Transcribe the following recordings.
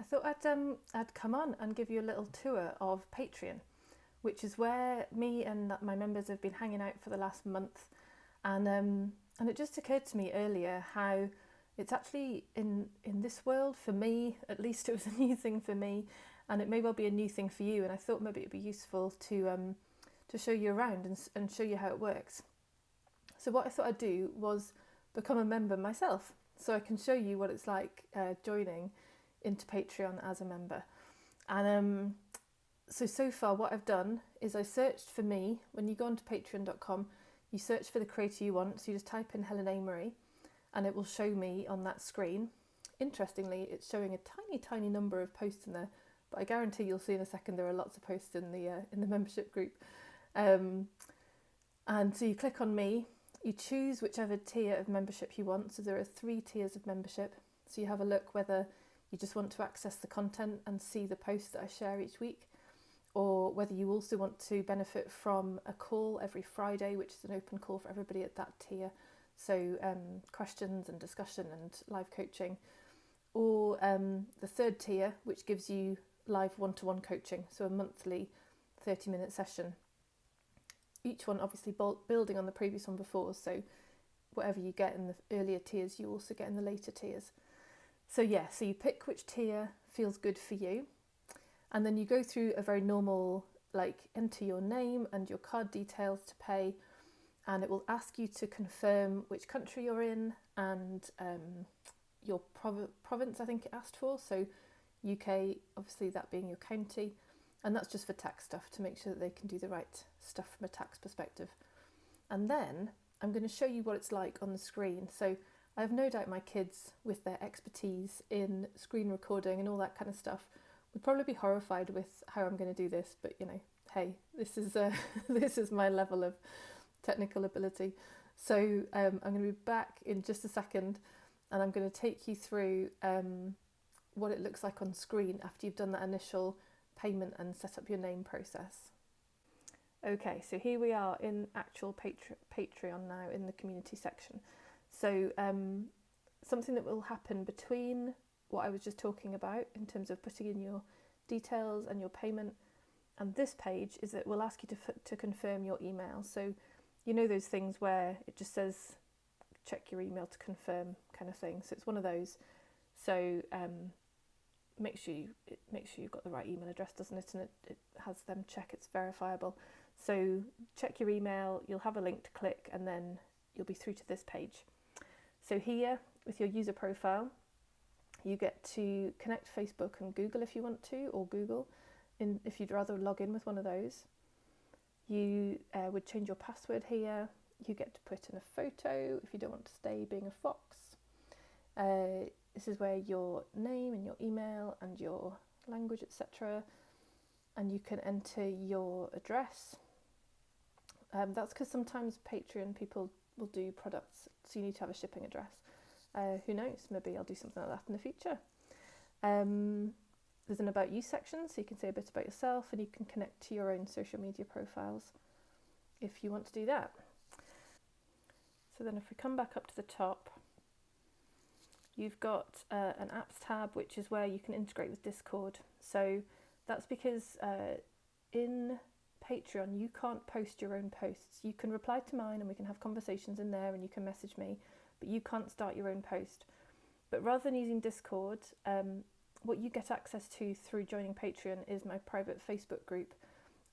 I thought I'd come on and give you a little tour of Patreon, which is where me and my members have been hanging out for the last month, and it just occurred to me earlier how it's actually in this world for me, at least it was a new thing for me, and it may well be a new thing for you. And I thought maybe it'd be useful to show you around and show you how it works. So what I thought I'd do was become a member myself, so I can show you what it's like joining into Patreon as a member. And so far what I've done is I searched for me. When you go onto patreon.com, you search for the creator you want, so you just type in Helen Amery and it will show me on that screen. Interestingly, it's showing a tiny number of posts in there, but I guarantee you'll see in a second there are lots of posts in the membership group. And so you click on me, you choose whichever tier of membership you want. So there are 3 tiers of membership. So you have a look whether you just want to access the content and see the posts that I share each week, or whether you also want to benefit from a call every Friday, which is an open call for everybody at that tier. So questions and discussion and live coaching, or the 3rd tier, which gives you live one-to-one coaching, so a monthly 30-minute session. Each one obviously building on the previous one before, so whatever you get in the earlier tiers, you also get in the later tiers. So so you pick which tier feels good for you, and then you go through a very normal, enter your name and your card details to pay, and it will ask you to confirm which country you're in and your province, I think it asked for, so UK, obviously that being your county, and that's just for tax stuff to make sure that they can do the right stuff from a tax perspective. And then I'm going to show you what it's like on the screen. So I have no doubt my kids, with their expertise in screen recording and all that kind of stuff, would probably be horrified with how I'm going to do this, but hey, this is this is my level of technical ability. So I'm going to be back in just a second, and I'm going to take you through what it looks like on screen after you've done that initial payment and set up your name process. Okay, so here we are in actual Patreon now in the community section. So something that will happen between what I was just talking about in terms of putting in your details and your payment and this page is that it will ask you to confirm your email. So you know those things where it just says check your email to confirm kind of thing. So it's one of those. So make sure you've got the right email address, doesn't it? And it has them check it's verifiable. So check your email, you'll have a link to click, and then you'll be through to this page. So here, with your user profile, you get to connect Facebook and Google if you want to, or Google, if you'd rather log in with one of those. You would change your password here. You get to put in a photo if you don't want to stay being a fox. This is where your name and your email and your language, etc. And you can enter your address. That's because sometimes Patreon people will do products, so you need to have a shipping address. Who knows, maybe I'll do something like that in the future. There's an About You section, so you can say a bit about yourself, and you can connect to your own social media profiles if you want to do that. So then if we come back up to the top, you've got an apps tab, which is where you can integrate with Discord. So that's because in Patreon you can't post your own posts. You can reply to mine and we can have conversations in there, and you can message me, but you can't start your own post. But rather than using Discord, what you get access to through joining Patreon is my private Facebook group,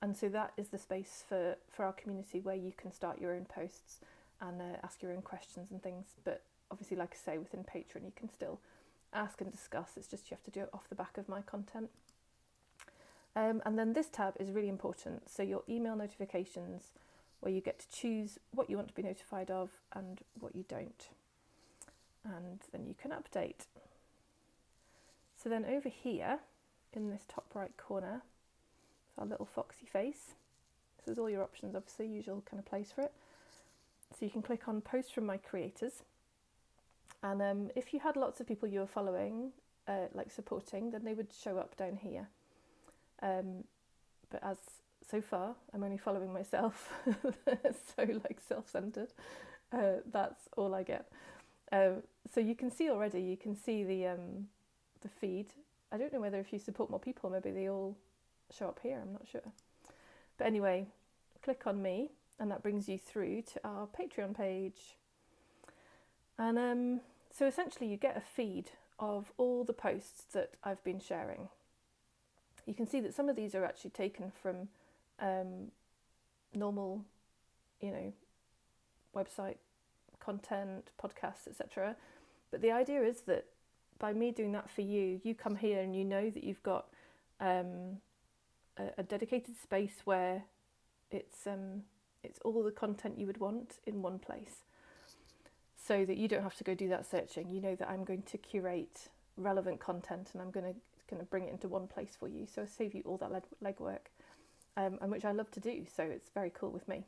and so that is the space for our community where you can start your own posts and ask your own questions and things. But obviously, like I say, within Patreon you can still ask and discuss. It's just you have to do it off the back of my content. And then this tab is really important. So your email notifications, where you get to choose what you want to be notified of and what you don't. And then you can update. So then over here in this top right corner, it's our little foxy face. This is all your options, obviously, usual kind of place for it. So you can click on post from my creators. And if you had lots of people you were following, supporting, then they would show up down here. But as so far, I'm only following myself, so self-centered. That's all I get. So you can see already, you can see the feed I don't know whether if you support more people, maybe they all show up here, I'm not sure. But anyway, click on me and that brings you through to our Patreon page. And so essentially you get a feed of all the posts that I've been sharing. You can see that some of these are actually taken from normal, website content, podcasts, etc. But the idea is that by me doing that for you, you come here and you know that you've got a dedicated space where it's all the content you would want in one place, so that you don't have to go do that searching. You know that I'm going to curate relevant content and I'm going to bring it into one place for you. So I save you all that legwork, and which I love to do. So it's very cool with me.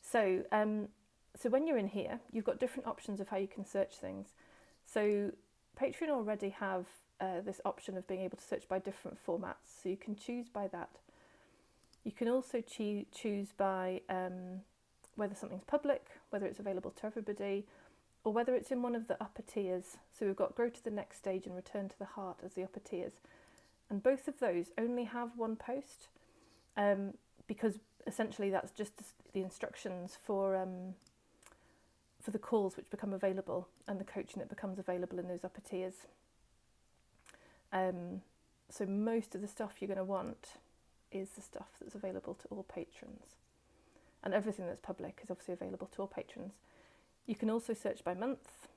So when you're in here, you've got different options of how you can search things. So Patreon already have this option of being able to search by different formats. So you can choose by that. You can also choose by whether something's public, whether it's available to everybody, or whether it's in one of the upper tiers. So we've got Grow to the Next Stage and Return to the Heart as the upper tiers. And both of those only have one post, because essentially that's just the instructions for the calls which become available and the coaching that becomes available in those upper tiers. So most of the stuff you're going to want is the stuff that's available to all patrons. And everything that's public is obviously available to all patrons. You can also search by month,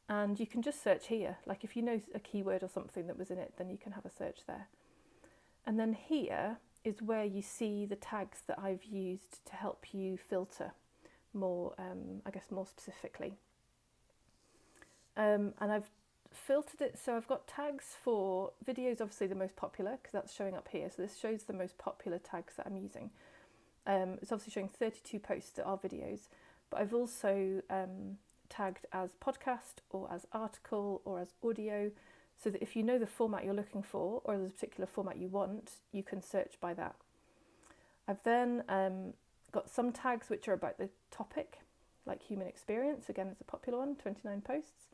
and you can just search here. Like if you know a keyword or something that was in it, then you can have a search there. And then here is where you see the tags that I've used to help you filter more, more specifically. And I've filtered it, so I've got tags for videos, obviously the most popular, because that's showing up here. So this shows the most popular tags that I'm using. It's obviously showing 32 posts that are videos, but I've also tagged as podcast or as article or as audio, so that if you know the format you're looking for or there's a particular format you want, you can search by that. I've then got some tags which are about the topic, like human experience, again it's a popular one, 29 posts.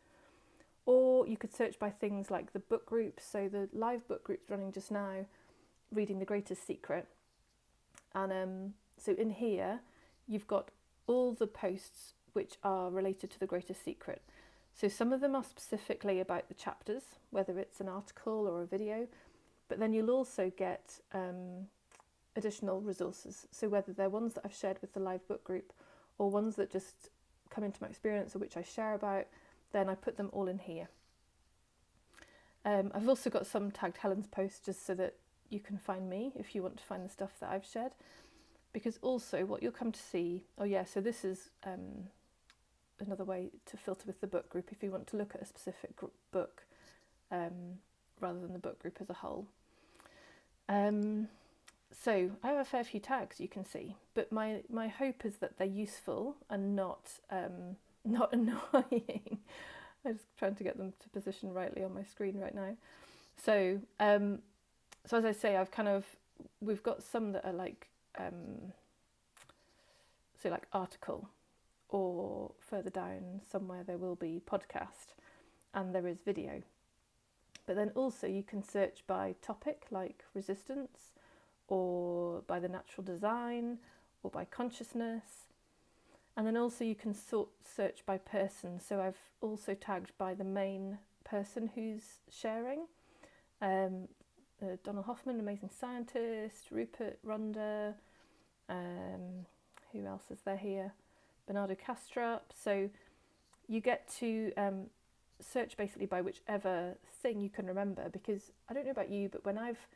Or you could search by things like the book groups, so the live book group's running just now, Reading the Greatest Secret. And so in here, you've got all the posts which are related to the Greatest Secret. So some of them are specifically about the chapters, whether it's an article or a video, but then you'll also get additional resources. So whether they're ones that I've shared with the live book group or ones that just come into my experience or which I share about, then I put them all in here. I've also got some tagged Helen's posts just so that you can find me if you want to find the stuff that I've shared. Because also what you'll come to see, so this is another way to filter with the book group if you want to look at a specific book rather than the book group as a whole. So I have a fair few tags you can see, but my hope is that they're useful and not annoying. I'm just trying to get them to position rightly on my screen right now. So as I say, we've got some that are like, like article, or further down somewhere there will be podcast, and there is video. But then also you can search by topic, like resistance, or by the natural design, or by consciousness. And then also you can search by person. So I've also tagged by the main person who's sharing. Donald Hoffman, amazing scientist, Rupert Ronda, who else is there here? Bernardo Kastrup. So you get to search basically by whichever thing you can remember, because I don't know about you, but when I've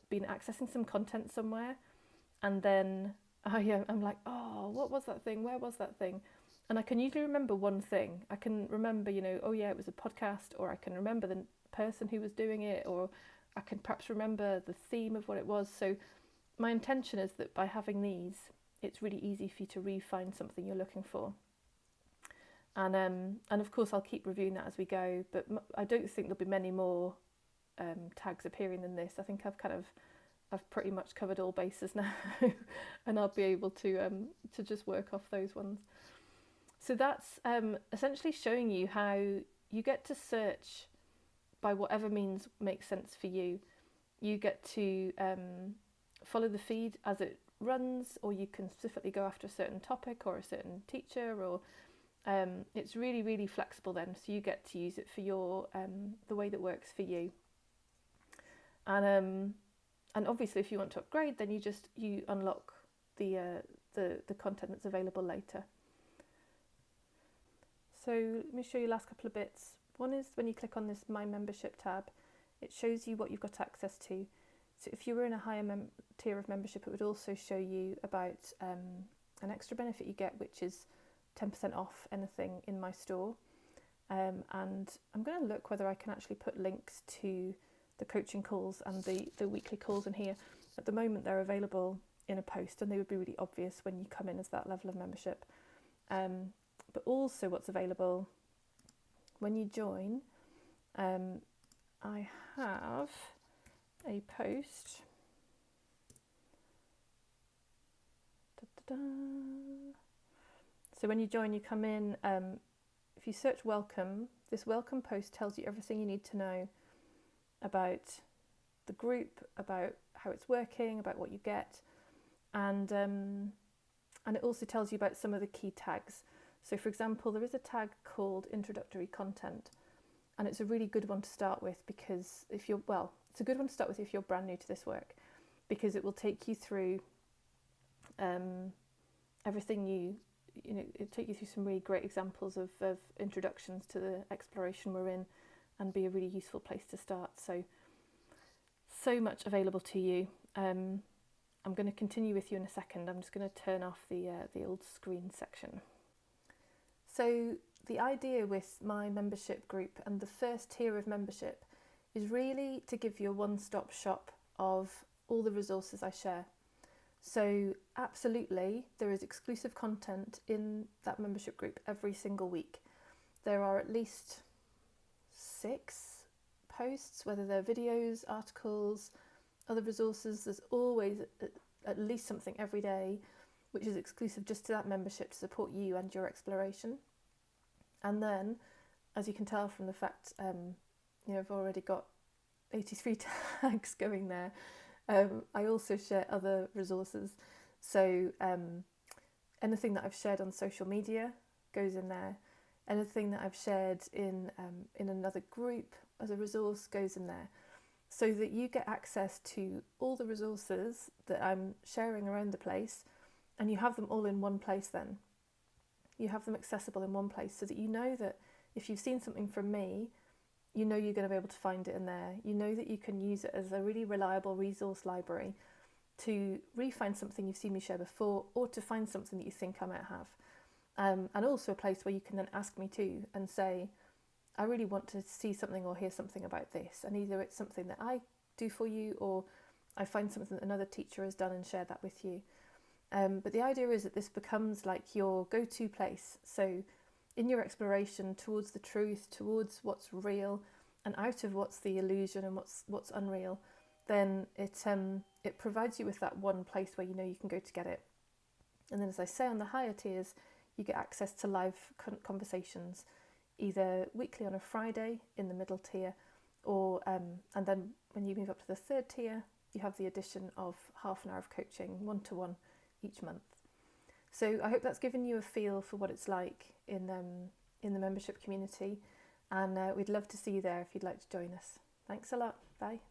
been accessing some content somewhere and then I'm like, oh, what was that thing? Where was that thing? And I can usually remember one thing. I can remember, it was a podcast, or I can remember the person who was doing it, or I can perhaps remember the theme of what it was. So my intention is that by having these, it's really easy for you to re-find something you're looking for. And of course I'll keep reviewing that as we go, but I don't think there'll be many more tags appearing than this. I think I've pretty much covered all bases now, and I'll be able to just work off those ones. So that's essentially showing you how you get to search by whatever means makes sense for you. You get to follow the feed as it runs, or you can specifically go after a certain topic or a certain teacher, or it's really, really flexible then, so you get to use it for your the way that works for you. And obviously if you want to upgrade, then you unlock the content that's available later. So let me show you the last couple of bits. One is when you click on this My Membership tab, it shows you what you've got access to. So if you were in a higher tier of membership, it would also show you about an extra benefit you get, which is 10% off anything in my store. And I'm going to look whether I can actually put links to the coaching calls and the weekly calls in here. At the moment they're available in a post, and they would be really obvious when you come in as that level of membership. But also what's available when you join, I have a post. So when you join, you come in, if you search welcome, this welcome post tells you everything you need to know about the group, about how it's working, about what you get, and it also tells you about some of the key tags. So for example, there is a tag called introductory content, and it's a really good one to start with, because it's a good one to start with if you're brand new to this work, because it will take you through everything it'll take you through some really great examples of introductions to the exploration we're in, and be a really useful place to start. So much available to you. I'm going to continue with you in a second. I'm just going to turn off the old screen section. So the idea with my membership group and the first tier of membership is really to give you a one-stop shop of all the resources I share. So absolutely, there is exclusive content in that membership group every single week. There are at least 6 posts, whether they're videos, articles, other resources. There's always at least something every day which is exclusive just to that membership to support you and your exploration. And then, as you can tell from the fact, I've already got 83 tags going there. I also share other resources. So anything that I've shared on social media goes in there. Anything that I've shared in another group as a resource goes in there, so that you get access to all the resources that I'm sharing around the place, and you have them all in one place then. You have them accessible in one place, so that you know that if you've seen something from me, you know you're going to be able to find it in there. You know that you can use it as a really reliable resource library to re-find something you've seen me share before, or to find something that you think I might have. And also a place where you can then ask me too and say, I really want to see something or hear something about this. And either it's something that I do for you, or I find something that another teacher has done and share that with you. But the idea is that this becomes like your go-to place. So in your exploration towards the truth, towards what's real, and out of what's the illusion and what's unreal, then it provides you with that one place where you know you can go to get it. And then, as I say, on the higher tiers, you get access to live conversations, either weekly on a Friday in the middle tier, or and then when you move up to the third tier, you have the addition of half an hour of coaching, 1-to-1 each month. So I hope that's given you a feel for what it's like in the membership community, and we'd love to see you there if you'd like to join us. Thanks a lot. Bye.